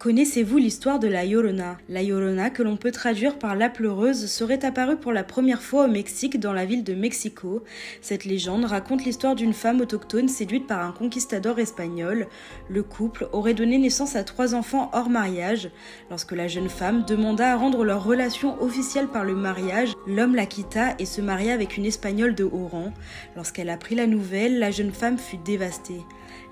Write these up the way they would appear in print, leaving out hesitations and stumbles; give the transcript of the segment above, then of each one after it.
Connaissez-vous l'histoire de la Llorona? La Llorona, que l'on peut traduire par la pleureuse, serait apparue pour la première fois au Mexique dans la ville de Mexico. Cette légende raconte l'histoire d'une femme autochtone séduite par un conquistador espagnol. Le couple aurait donné naissance à 3 enfants hors mariage. Lorsque la jeune femme demanda à rendre leur relation officielle par le mariage, l'homme la quitta et se maria avec une Espagnole de haut rang. Lorsqu'elle apprit la nouvelle, la jeune femme fut dévastée.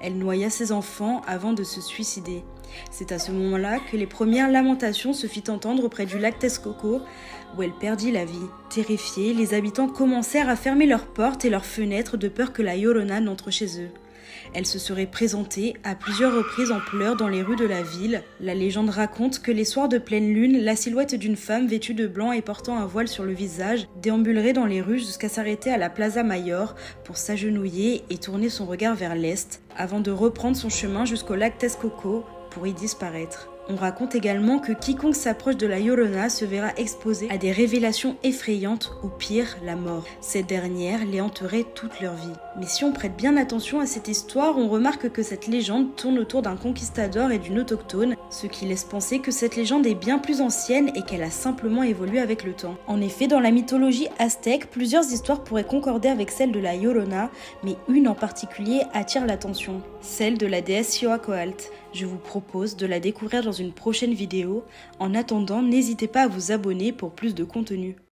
Elle noya ses enfants avant de se suicider. C'est à ce moment-là que les premières lamentations se firent entendre près du lac Texcoco, où elle perdit la vie. Terrifiés, les habitants commencèrent à fermer leurs portes et leurs fenêtres de peur que la Llorona n'entre chez eux. Elle se serait présentée à plusieurs reprises en pleurs dans les rues de la ville. La légende raconte que les soirs de pleine lune, la silhouette d'une femme vêtue de blanc et portant un voile sur le visage déambulerait dans les rues jusqu'à s'arrêter à la Plaza Mayor pour s'agenouiller et tourner son regard vers l'est, avant de reprendre son chemin jusqu'au lac Texcoco pour y disparaître. On raconte également que quiconque s'approche de la Llorona se verra exposé à des révélations effrayantes, ou pire, la mort. Cette dernière les hanterait toute leur vie. Mais si on prête bien attention à cette histoire, on remarque que cette légende tourne autour d'un conquistador et d'une autochtone, ce qui laisse penser que cette légende est bien plus ancienne et qu'elle a simplement évolué avec le temps. En effet, dans la mythologie aztèque, plusieurs histoires pourraient concorder avec celle de la Llorona, mais une en particulier attire l'attention, celle de la déesse Xicoatl. Je vous propose de la découvrir dans une prochaine vidéo. En attendant, n'hésitez pas à vous abonner pour plus de contenu.